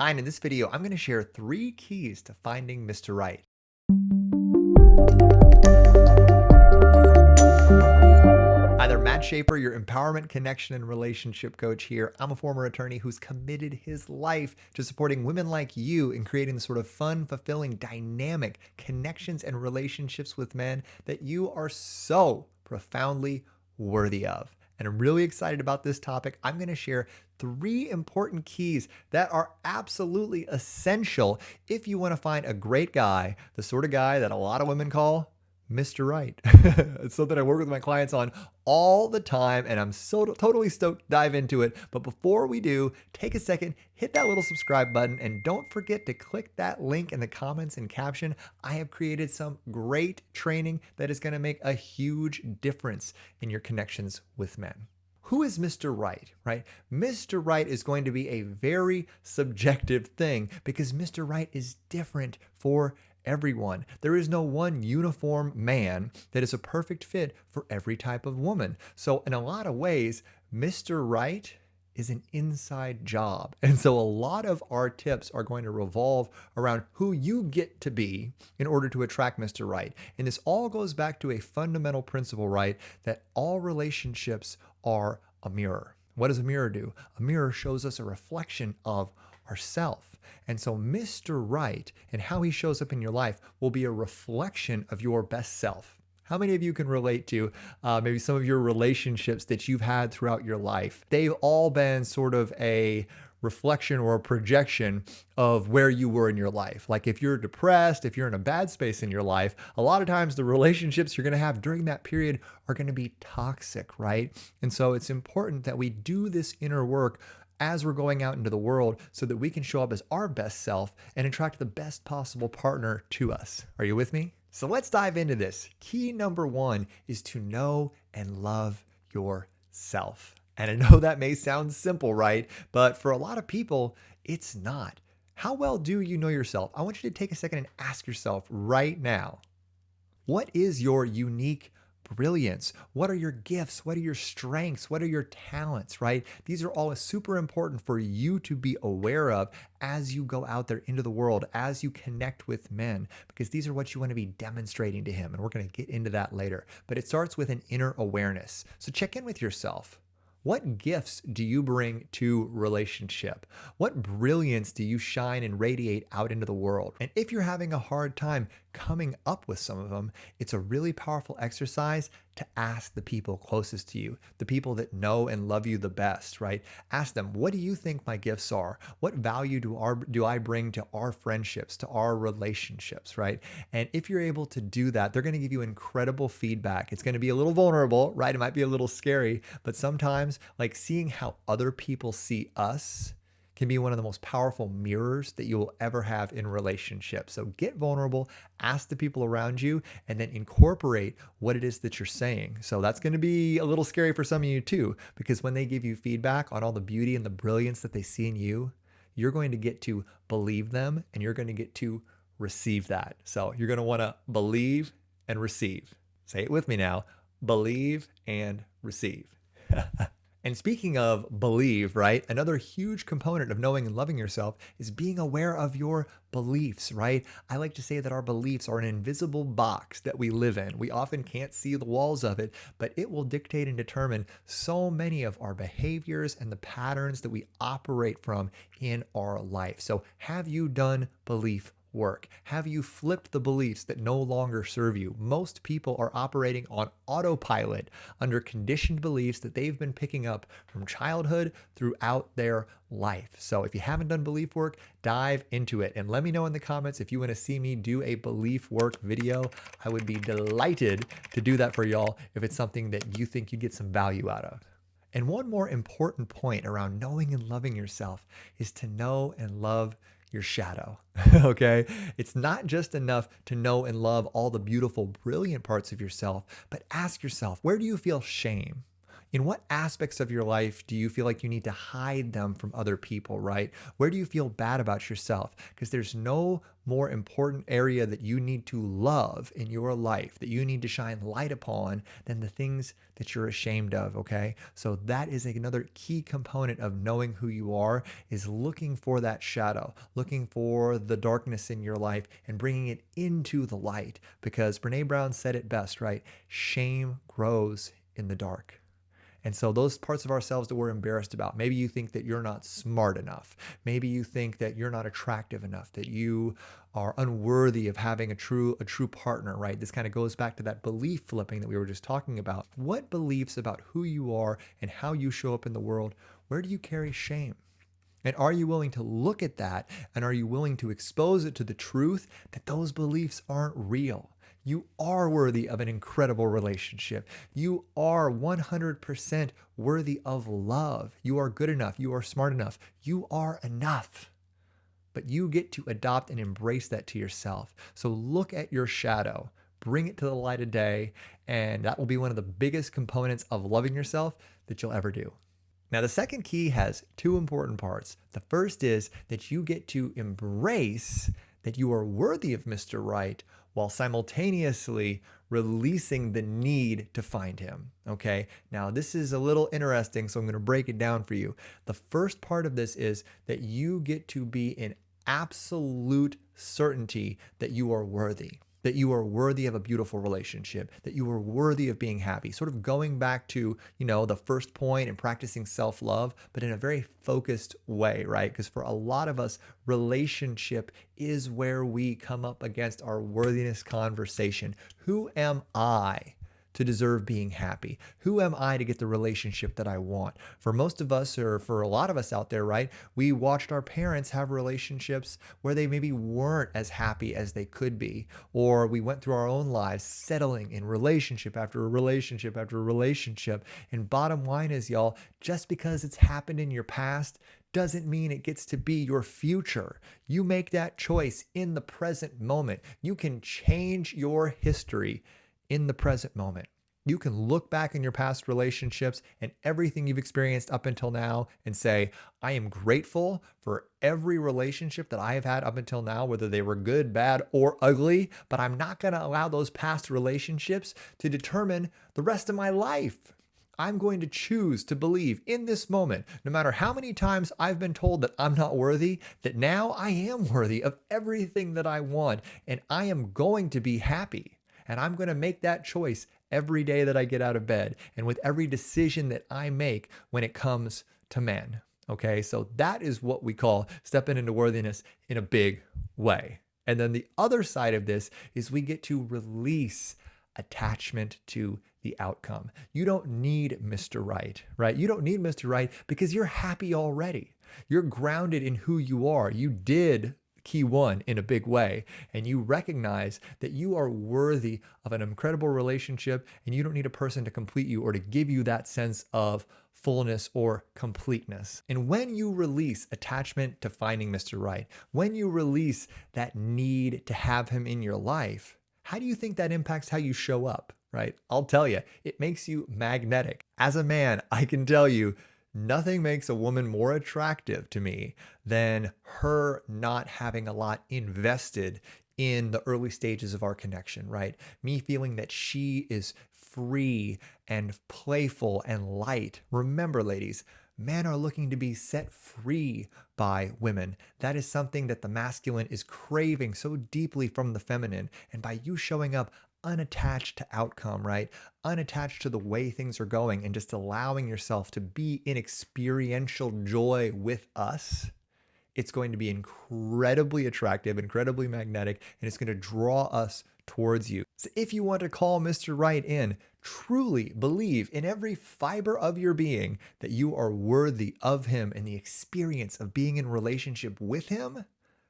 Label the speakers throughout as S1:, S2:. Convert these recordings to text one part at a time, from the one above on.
S1: Hi, and in this video, I'm going to share 3 keys to finding Mr. Right. Hi there, Matt Shaffer, your empowerment, connection, and relationship coach here. I'm a former attorney who's committed his life to supporting women like you in creating the sort of fun, fulfilling, dynamic connections and relationships with men that you are so profoundly worthy of. And I'm really excited about this topic. I'm going to share 3 important keys that are absolutely essential if you want to find a great guy, the sort of guy that a lot of women call Mr. Right. It's something I work with my clients on all the time, and I'm so totally stoked to dive into it. But before we do, take a second, hit that little subscribe button, and don't forget to click that link in the comments and caption. I have created some great training that is going to make a huge difference in your connections with men. Who is Mr. Right, right? Mr. Right is going to be a very subjective thing because Mr. Right is different for everyone. There is no one uniform man that is a perfect fit for every type of woman. So in a lot of ways, Mr. Right is an inside job. And so a lot of our tips are going to revolve around who you get to be in order to attract Mr. Right. And this all goes back to a fundamental principle, right? That all relationships are a mirror. What does a mirror do? A mirror shows us a reflection of ourself. And so Mr. Right and how he shows up in your life will be a reflection of your best self. How many of you can relate to maybe some of your relationships that you've had throughout your life? They've all been sort of a reflection or a projection of where you were in your life. Like if you're depressed, if you're in a bad space in your life, a lot of times the relationships you're going to have during that period are going to be toxic, right? And so it's important that we do this inner work as we're going out into the world so that we can show up as our best self and attract the best possible partner to us. Are you with me? So let's dive into this. Key number 1 is to know and love yourself. And I know that may sound simple, right? But for a lot of people, it's not. How well do you know yourself? I want you to take a second and ask yourself right now, what is your unique brilliance? What are your gifts? What are your strengths? What are your talents, right? These are all super important for you to be aware of as you go out there into the world, as you connect with men, because these are what you want to be demonstrating to him. And we're going to get into that later. But it starts with an inner awareness. So check in with yourself. What gifts do you bring to relationship? What brilliance do you shine and radiate out into the world? And if you're having a hard time coming up with some of them, it's a really powerful exercise to ask the people closest to you, the people that know and love you the best, right? Ask them, what do you think my gifts are? What value do I bring to our friendships, to our relationships, right? And if you're able to do that, they're going to give you incredible feedback. It's going to be a little vulnerable, right? It might be a little scary, but sometimes like seeing how other people see us can be one of the most powerful mirrors that you will ever have in relationships. So get vulnerable, ask the people around you, and then incorporate what it is that you're saying. So that's going to be a little scary for some of you too, because when they give you feedback on all the beauty and the brilliance that they see in you, you're going to get to believe them and you're going to get to receive that. So you're going to want to believe and receive. Say it with me now. Believe and receive. And speaking of believe, right? Another huge component of knowing and loving yourself is being aware of your beliefs, right? I like to say that our beliefs are an invisible box that we live in. We often can't see the walls of it, but it will dictate and determine so many of our behaviors and the patterns that we operate from in our life. So have you done belief work? Have you flipped the beliefs that no longer serve you? Most people are operating on autopilot under conditioned beliefs that they've been picking up from childhood throughout their life. So if you haven't done belief work, dive into it and let me know in the comments if you want to see me do a belief work video. I would be delighted to do that for y'all if it's something that you think you get some value out of. And one more important point around knowing and loving yourself is to know and love your shadow. Okay? It's not just enough to know and love all the beautiful, brilliant parts of yourself, but ask yourself, where do you feel shame? In what aspects of your life do you feel like you need to hide them from other people, right? Where do you feel bad about yourself? Because there's no more important area that you need to love in your life, that you need to shine light upon, than the things that you're ashamed of, okay? So that is another key component of knowing who you are, is looking for that shadow, looking for the darkness in your life and bringing it into the light. Because Brene Brown said it best, right? Shame grows in the dark. And so those parts of ourselves that we're embarrassed about, maybe you think that you're not smart enough. Maybe you think that you're not attractive enough, that you are unworthy of having a true partner, right? This kind of goes back to that belief flipping that we were just talking about. What beliefs about who you are and how you show up in the world, where do you carry shame? And are you willing to look at that? And are you willing to expose it to the truth that those beliefs aren't real? You are worthy of an incredible relationship. You are 100% worthy of love. You are good enough. You are smart enough. You are enough. But you get to adopt and embrace that to yourself. So look at your shadow, bring it to the light of day, and that will be one of the biggest components of loving yourself that you'll ever do. Now, the second key has two important parts. The first is that you get to embrace that you are worthy of Mr. Right while simultaneously releasing the need to find him. Okay, now this is a little interesting, so I'm going to break it down for you. The first part of this is that you get to be in absolute certainty that you are worthy. That you are worthy of a beautiful relationship, that you are worthy of being happy. Sort of going back to, the first point and practicing self-love, but in a very focused way, right? Because for a lot of us, relationship is where we come up against our worthiness conversation. Who am I to deserve being happy? Who am I to get the relationship that I want? For most of us, or for a lot of us out there, right, we watched our parents have relationships where they maybe weren't as happy as they could be, or we went through our own lives settling in relationship after relationship after relationship. And bottom line is, y'all, just because it's happened in your past doesn't mean it gets to be your future. You make that choice in the present moment. You can change your history in the present moment. You can look back in your past relationships and everything you've experienced up until now and say, I am grateful for every relationship that I have had up until now, whether they were good, bad, or ugly, but I'm not going to allow those past relationships to determine the rest of my life. I'm going to choose to believe in this moment, no matter how many times I've been told that I'm not worthy, that now I am worthy of everything that I want, and I am going to be happy. And I'm going to make that choice every day that I get out of bed and with every decision that I make when it comes to men. Okay, so that is what we call stepping into worthiness in a big way. And then the other side of this is we get to release attachment to the outcome. You don't need Mr. Right, right? You don't need Mr. Right because you're happy already. You're grounded in who you are. You did key one in a big way, and you recognize that you are worthy of an incredible relationship, and you don't need a person to complete you or to give you that sense of fullness or completeness. And when you release attachment to finding Mr. Right, when you release that need to have him in your life, how do you think that impacts how you show up, right? I'll tell you, it makes you magnetic. As a man, I can tell you, nothing makes a woman more attractive to me than her not having a lot invested in the early stages of our connection, right? Me feeling that she is free and playful and light. Remember, ladies, men are looking to be set free by women. That is something that the masculine is craving so deeply from the feminine. And by you showing up unattached to outcome, right? Unattached to the way things are going and just allowing yourself to be in experiential joy with us, it's going to be incredibly attractive, incredibly magnetic, and it's going to draw us towards you. So if you want to call Mr. Right in, truly believe in every fiber of your being that you are worthy of him and the experience of being in relationship with him,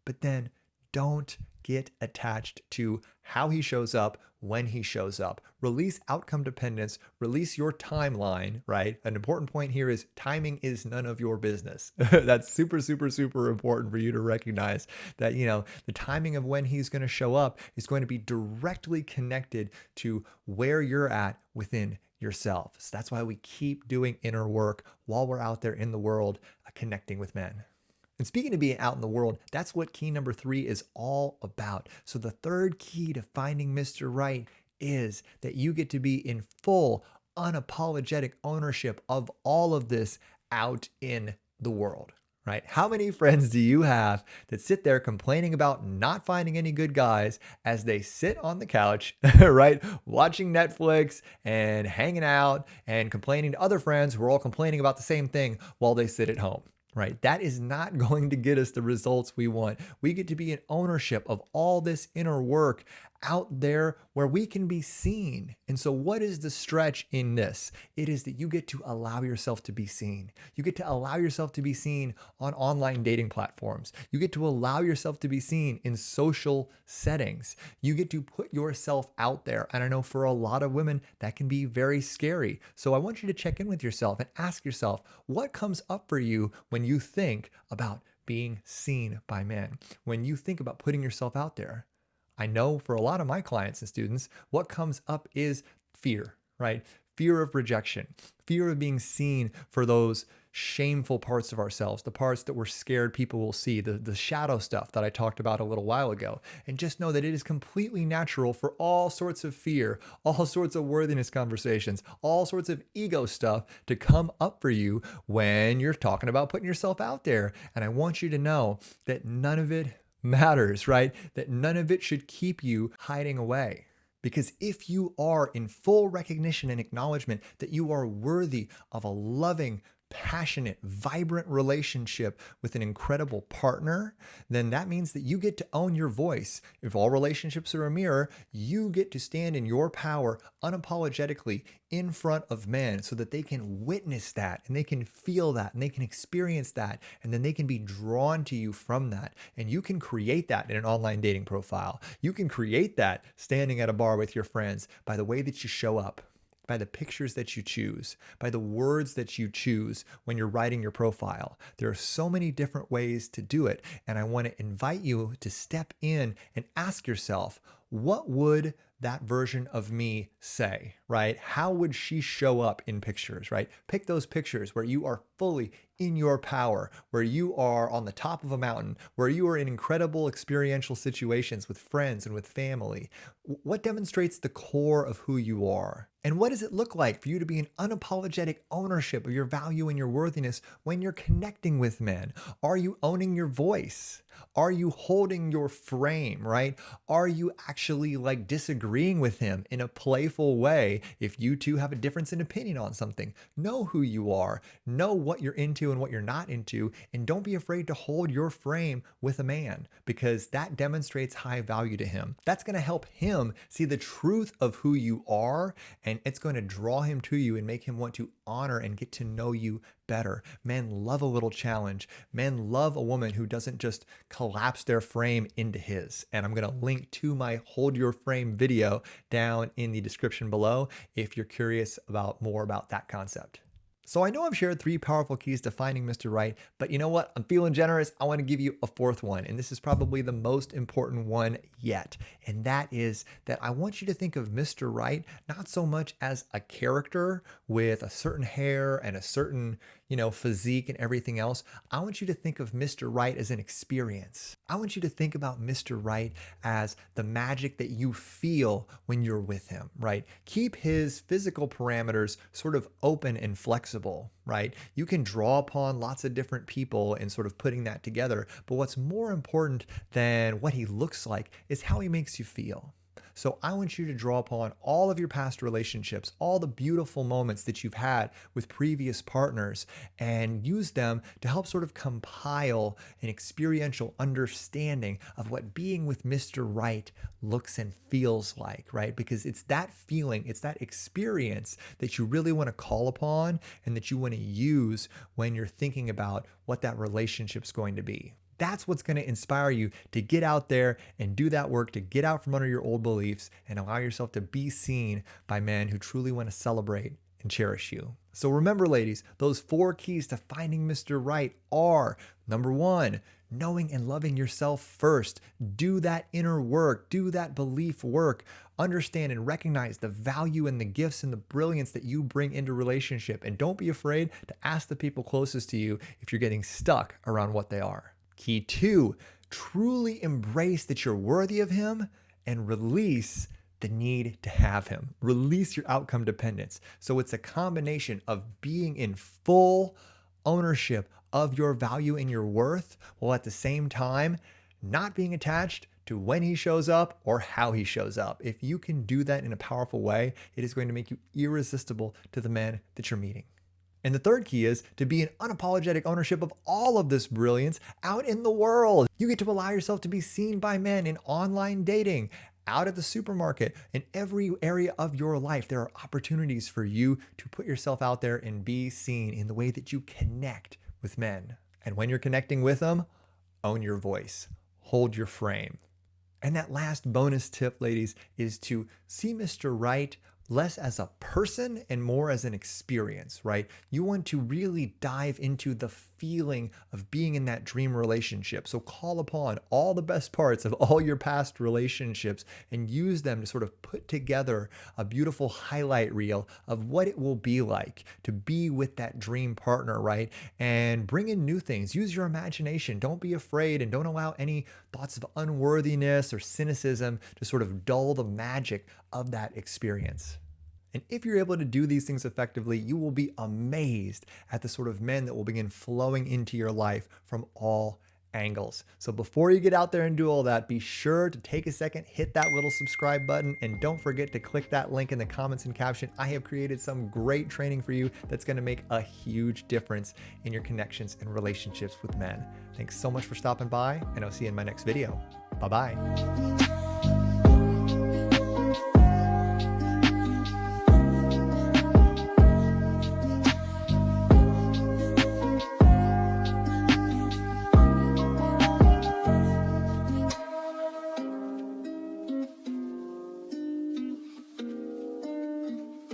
S1: but then don't get attached to how he shows up when he shows up. Release outcome dependence, release your timeline, right? An important point here is timing is none of your business. That's super, super, super important for you to recognize that, the timing of when he's going to show up is going to be directly connected to where you're at within yourself. So that's why we keep doing inner work while we're out there in the world connecting with men. And speaking of being out in the world, that's what key number 3 is all about. So the third key to finding Mr. Right is that you get to be in full, unapologetic ownership of all of this out in the world. Right? How many friends do you have that sit there complaining about not finding any good guys as they sit on the couch, right? Watching Netflix and hanging out and complaining to other friends who are all complaining about the same thing while they sit at home. Right? That is not going to get us the results we want. We get to be in ownership of all this inner work out there where we can be seen. And so what is the stretch in this? It is that you get to allow yourself to be seen. You get to allow yourself to be seen on online dating platforms. You get to allow yourself to be seen in social settings. You get to put yourself out there. And I know for a lot of women, that can be very scary. So I want you to check in with yourself and ask yourself, what comes up for you when you think about being seen by men? When you think about putting yourself out there? I know for a lot of my clients and students, what comes up is fear, right? Fear of rejection, fear of being seen for those shameful parts of ourselves, the parts that we're scared people will see, the shadow stuff that I talked about a little while ago. And just know that it is completely natural for all sorts of fear, all sorts of worthiness conversations, all sorts of ego stuff to come up for you when you're talking about putting yourself out there. And I want you to know that none of it matters, right? That none of it should keep you hiding away. Because if you are in full recognition and acknowledgement that you are worthy of a loving, passionate, vibrant relationship with an incredible partner, then that means that you get to own your voice. If all relationships are a mirror, you get to stand in your power unapologetically in front of men so that they can witness that and they can feel that and they can experience that, and then they can be drawn to you from that. And you can create that in an online dating profile. You can create that standing at a bar with your friends by the way that you show up, by the pictures that you choose, by the words that you choose when you're writing your profile. There are so many different ways to do it. And I want to invite you to step in and ask yourself, what would that version of me say, right? How would she show up in pictures, right? Pick those pictures where you are fully in your power, where you are on the top of a mountain, where you are in incredible experiential situations with friends and with family. What demonstrates the core of who you are? And what does it look like for you to be in unapologetic ownership of your value and your worthiness when you're connecting with men? Are you owning your voice? Are you holding your frame, right? Are you actually like disagreeing with him in a playful way if you two have a difference in opinion on something? Know who you are, know what you're into and what you're not into, and don't be afraid to hold your frame with a man, because that demonstrates high value to him. That's going to help him see the truth of who you are, and it's going to draw him to you and make him want to honor and get to know you better. Men love a little challenge. Men love a woman who doesn't just collapse their frame into his. And I'm going to link to my Hold Your Frame video down in the description below if you're curious about more about that concept. So I know I've shared 3 powerful keys to finding Mr. Right, but you know what? I'm feeling generous. I want to give you a 4th one, and this is probably the most important one yet. And that is that I want you to think of Mr. Right not so much as a character with a certain hair and a certain, physique and everything else. I want you to think of Mr. Right as an experience. I want you to think about Mr. Right as the magic that you feel when you're with him, right? Keep his physical parameters sort of open and flexible, right? You can draw upon lots of different people and sort of putting that together. But what's more important than what he looks like is how he makes you feel. So I want you to draw upon all of your past relationships, all the beautiful moments that you've had with previous partners, and use them to help sort of compile an experiential understanding of what being with Mr. Right looks and feels like, right? Because it's that feeling, it's that experience that you really want to call upon and that you want to use when you're thinking about what that relationship's going to be. That's what's going to inspire you to get out there and do that work, to get out from under your old beliefs and allow yourself to be seen by men who truly want to celebrate and cherish you. So remember, ladies, those 4 keys to finding Mr. Right are: number 1, knowing and loving yourself first. Do that inner work, do that belief work. Understand and recognize the value and the gifts and the brilliance that you bring into relationship. And don't be afraid to ask the people closest to you if you're getting stuck around what they are. Key 2, truly embrace that you're worthy of him and release the need to have him. Release your outcome dependence. So it's a combination of being in full ownership of your value and your worth, while at the same time not being attached to when he shows up or how he shows up. If you can do that in a powerful way, it is going to make you irresistible to the man that you're meeting. And the third key is to be in unapologetic ownership of all of this brilliance out in the world. You get to allow yourself to be seen by men in online dating, out at the supermarket, in every area of your life. There are opportunities for you to put yourself out there and be seen in the way that you connect with men. And when you're connecting with them, own your voice, hold your frame. And that last bonus tip, ladies, is to see Mr. Right less as a person and more as an experience, right? You want to really dive into the feeling of being in that dream relationship. So call upon all the best parts of all your past relationships and use them to sort of put together a beautiful highlight reel of what it will be like to be with that dream partner, right? And bring in new things. Use your imagination. Don't be afraid and don't allow any thoughts of unworthiness or cynicism to sort of dull the magic of that experience. And if you're able to do these things effectively, you will be amazed at the sort of men that will begin flowing into your life from all angles. So before you get out there and do all that, be sure to take a second, hit that little subscribe button, and don't forget to click that link in the comments and caption. I have created some great training for you that's going to make a huge difference in your connections and relationships with men. Thanks so much for stopping by, and I'll see you in my next video. Bye-bye.